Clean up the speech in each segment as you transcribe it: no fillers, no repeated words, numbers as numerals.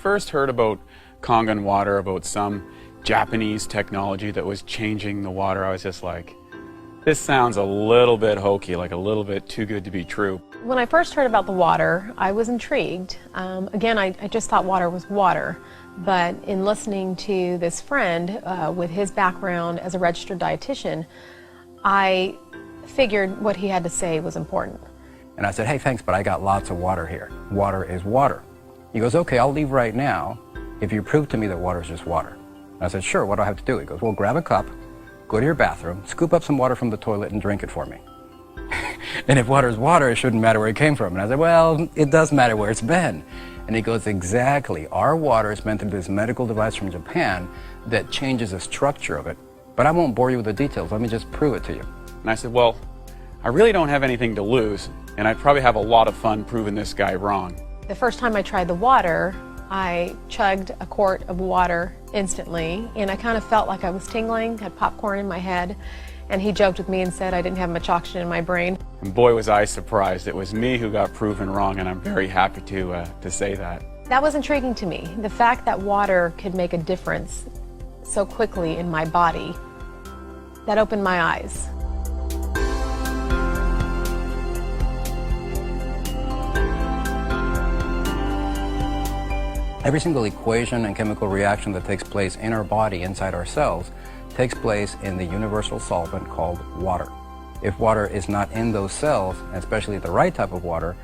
First heard about Kangen Water, about some Japanese technology that was changing the water, I was just like, this sounds a little bit hokey, like a little bit too good to be true. When I first heard about the water, I was intrigued. Again, I just thought water was water. But in listening to this friend with his background as a registered dietitian, I figured what he had to say was important. And I said, hey, thanks, but I got lots of water here. Water is water. He goes, okay, I'll leave right now if you prove to me that water is just water. And I said, sure, what do I have to do? He goes, well, grab a cup, go to your bathroom, scoop up some water from the toilet and drink it for me. And if water is water, it shouldn't matter where it came from. And I said, well, it does matter where it's been. And he goes, exactly. Our water is meant to be this medical device from Japan that changes the structure of it. But I won't bore you with the details. Let me just prove it to you. And I said, well, I really don't have anything to lose, and I'd probably have a lot of fun proving this guy wrong. The first time I tried the water, I chugged a quart of water instantly, and I kind of felt like I was tingling, had popcorn in my head, and he joked with me and said I didn't have much oxygen in my brain. And boy, was I surprised. It was me who got proven wrong, and I'm very happy to say that. That was intriguing to me. The fact that water could make a difference so quickly in my body, that opened my eyes. Every single equation and chemical reaction that takes place in our body, inside our cells, takes place in the universal solvent called water. If water is not in those cells, and especially the right type of water,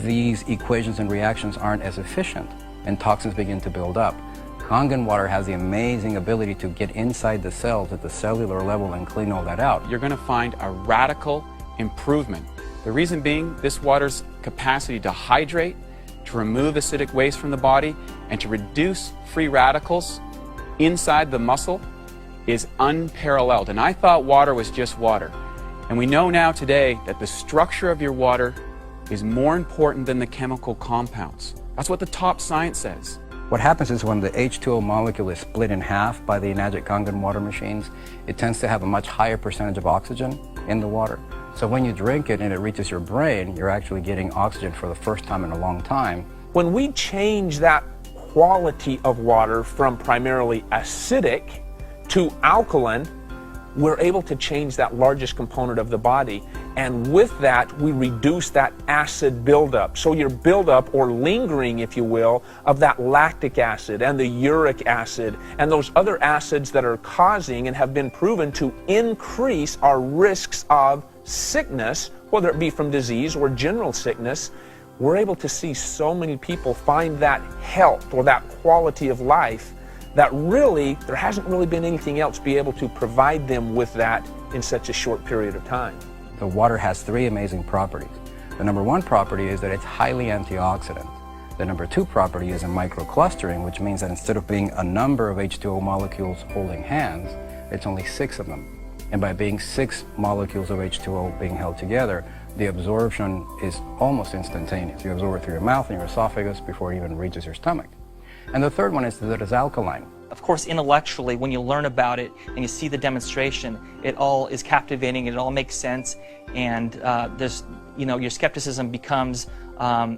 these equations and reactions aren't as efficient, and toxins begin to build up. Kangen water has the amazing ability to get inside the cells at the cellular level and clean all that out. You're going to find a radical improvement. The reason being, this water's capacity to hydrate, to remove acidic waste from the body, and to reduce free radicals inside the muscle is unparalleled. And I thought water was just water. And we know now today that the structure of your water is more important than the chemical compounds. That's what the top science says. What happens is when the H2O molecule is split in half by the Enagic Kangen water machines, it tends to have a much higher percentage of oxygen in the water. So when you drink it and it reaches your brain, you're actually getting oxygen for the first time in a long time. When we change that quality of water from primarily acidic to alkaline, we're able to change that largest component of the body. And with that, we reduce that acid buildup. So your buildup, or lingering, if you will, of that lactic acid and the uric acid and those other acids that are causing and have been proven to increase our risks of sickness, whether it be from disease or general sickness, we're able to see so many people find that health or that quality of life that really, there hasn't really been anything else be able to provide them with that in such a short period of time. The water has three amazing properties. The number one property is that it's highly antioxidant. The number two property is in microclustering, which means that instead of being a number of H2O molecules holding hands, it's only 6 of them. And by being 6 molecules of H2O being held together, the absorption is almost instantaneous. You absorb it through your mouth and your esophagus before it even reaches your stomach. And the third one is that it's alkaline. Of course, intellectually, when you learn about it and you see the demonstration, it all is captivating, it all makes sense, and your skepticism becomes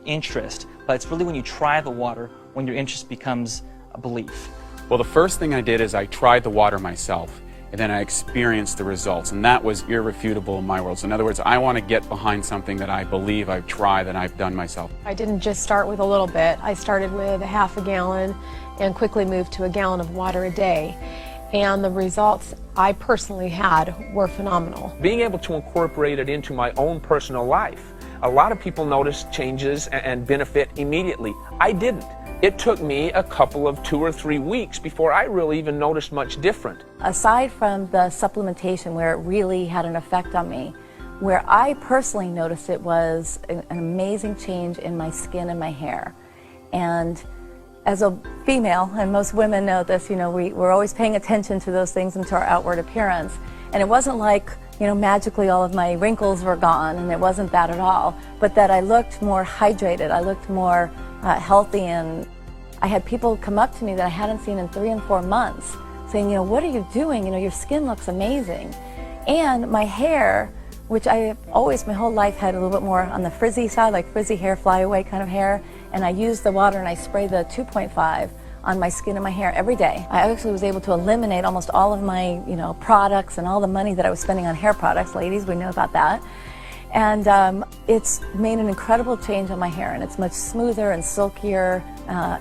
interest. But it's really when you try the water when your interest becomes a belief. Well, the first thing I did is I tried the water myself, and then I experienced the results, and that was irrefutable in my world. So in other words, I want to get behind something that I believe I've tried, that I've done myself. I didn't just start with a little bit. I started with a half a gallon and quickly moved to a gallon of water a day. And the results I personally had were phenomenal. Being able to incorporate it into my own personal life. A lot of people notice changes and benefit immediately. I didn't. It took me a couple of 2 or 3 weeks before I really even noticed much different. Aside from the supplementation where it really had an effect on me, where I personally noticed it was an amazing change in my skin and my hair. And as a female, and most women know this, we're always paying attention to those things and to our outward appearance. And it wasn't like, magically all of my wrinkles were gone, and it wasn't that at all, but that I looked more hydrated, I looked more healthy, and I had people come up to me that I hadn't seen in 3 and 4 months saying, what are you doing? Your skin looks amazing. And my hair, which I always, my whole life, had a little bit more on the frizzy side, like frizzy hair, flyaway kind of hair, and I use the water and I spray the 2.5 on my skin and my hair every day. I actually was able to eliminate almost all of my, products and all the money that I was spending on hair products. Ladies, we know about that. And it's made an incredible change on my hair, and it's much smoother and silkier,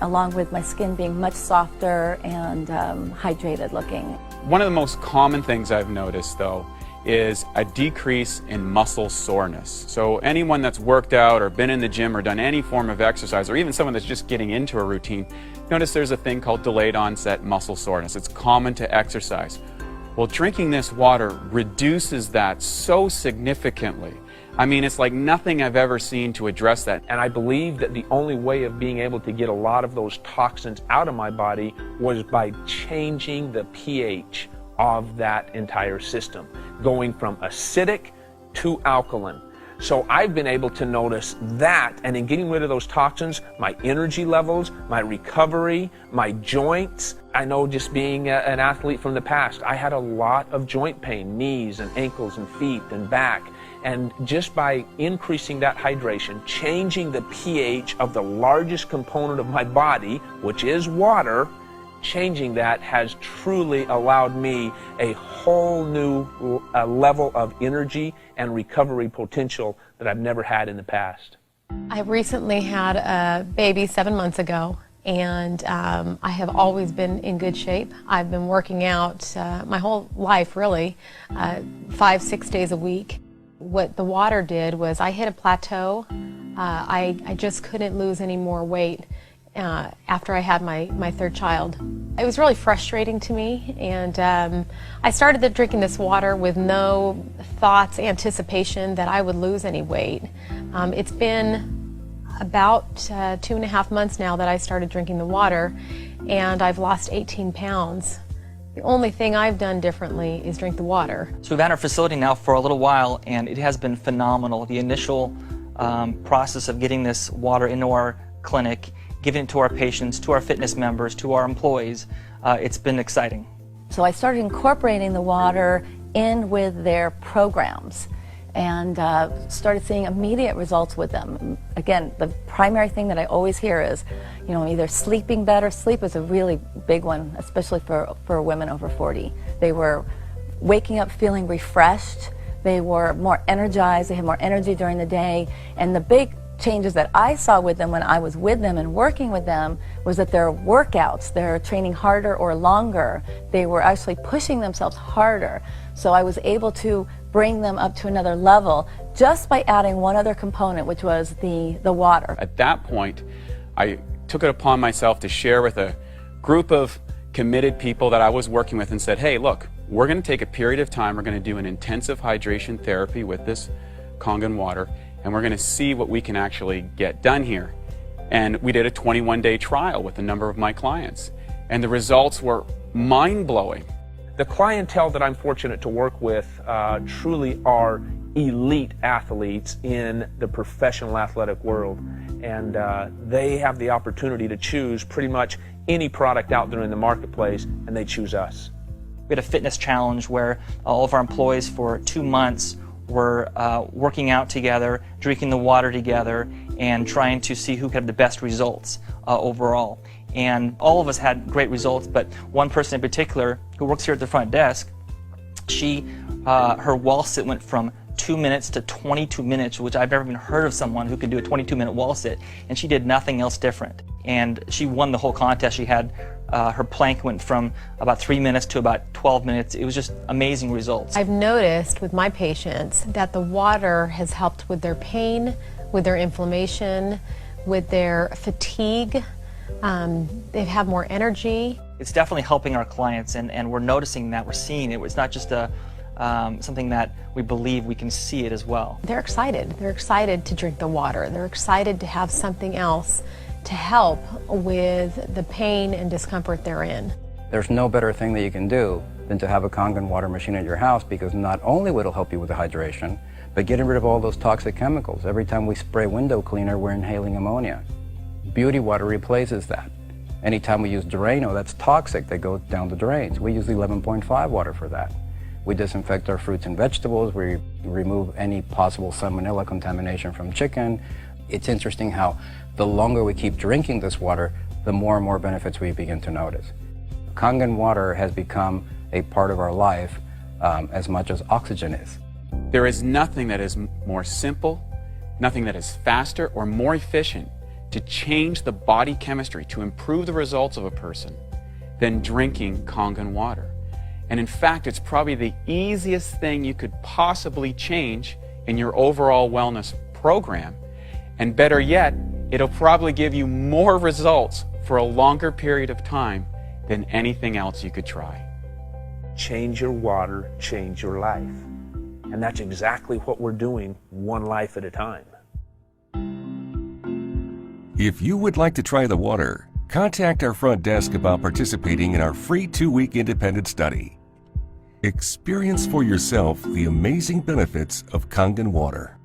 along with my skin being much softer and hydrated looking. One of the most common things I've noticed, though, is a decrease in muscle soreness. So anyone that's worked out or been in the gym or done any form of exercise, or even someone that's just getting into a routine, notice there's a thing called delayed onset muscle soreness. It's common to exercise. Well, drinking this water reduces that so significantly. I mean, it's like nothing I've ever seen to address that. And I believe that the only way of being able to get a lot of those toxins out of my body was by changing the pH of that entire system, going from acidic to alkaline. So I've been able to notice that, and in getting rid of those toxins, my energy levels, my recovery, my joints. I know, just being an athlete from the past, I had a lot of joint pain, knees and ankles and feet and back. And just by increasing that hydration, changing the pH of the largest component of my body, which is water, changing that has truly allowed me a whole new level of energy and recovery potential that I've never had in the past. I recently had a baby 7 months ago, and I have always been in good shape. I've been working out my whole life, really, 5-6 days a week. What the water did was I hit a plateau. I just couldn't lose any more weight after I had my third child. It was really frustrating to me, and I started drinking this water with no thoughts, anticipation that I would lose any weight. It's been about 2.5 months now that I started drinking the water, and I've lost 18 pounds. The only thing I've done differently is drink the water. So we've had our facility now for a little while, and it has been phenomenal. The initial process of getting this water into our clinic, giving it to our patients, to our fitness members, to our employees, it's been exciting. So I started incorporating the water in with their programs and started seeing immediate results with them. Again, the primary thing that I always hear is, either sleeping better. Sleep is a really big one, especially for women over 40. They were waking up feeling refreshed. They were more energized. They had more energy during the day. And the big changes that I saw with them when I was with them and working with them was that their workouts, they're training harder or longer. They were actually pushing themselves harder. So I was able to bring them up to another level just by adding one other component, which was the water. At that point, I took it upon myself to share with a group of committed people that I was working with and said, hey, look, we're going to take a period of time, we're going to do an intensive hydration therapy with this Kangen water, and we're going to see what we can actually get done here. And we did a 21-day trial with a number of my clients, and the results were mind-blowing. The clientele that I'm fortunate to work with truly are elite athletes in the professional athletic world, and they have the opportunity to choose pretty much any product out there in the marketplace, and they choose us. We had a fitness challenge where all of our employees for 2 months were working out together, drinking the water together, and trying to see who could have the best results overall. And all of us had great results, but one person in particular who works here at the front desk, her wall sit went from 2 minutes to 22 minutes, which I've never even heard of someone who could do a 22-minute wall sit, and she did nothing else different. And she won the whole contest. She had her plank went from about 3 minutes to about 12 minutes. It was just amazing results. I've noticed with my patients that the water has helped with their pain, with their inflammation, with their fatigue. They have more energy. It's definitely helping our clients, and we're noticing that, we're seeing it. It's not just something that we believe, we can see it as well. They're excited. They're excited to drink the water. They're excited to have something else to help with the pain and discomfort they're in. There's no better thing that you can do than to have a Kangen water machine at your house, because not only will it help you with the hydration, but getting rid of all those toxic chemicals. Every time we spray window cleaner, we're inhaling ammonia. Beauty water replaces that. Anytime we use Drano, that's toxic, that goes down the drains. We use 11.5 water for that. We disinfect our fruits and vegetables. We remove any possible salmonella contamination from chicken. It's interesting how the longer we keep drinking this water, the more and more benefits we begin to notice. Kangen water has become a part of our life as much as oxygen is. There is nothing that is more simple, nothing that is faster or more efficient to change the body chemistry, to improve the results of a person, than drinking Kangen water. And in fact, it's probably the easiest thing you could possibly change in your overall wellness program. And better yet, it'll probably give you more results for a longer period of time than anything else you could try. Change your water, change your life. And that's exactly what we're doing, one life at a time. If you would like to try the water, contact our front desk about participating in our free 2-week independent study. Experience for yourself the amazing benefits of Kangen water.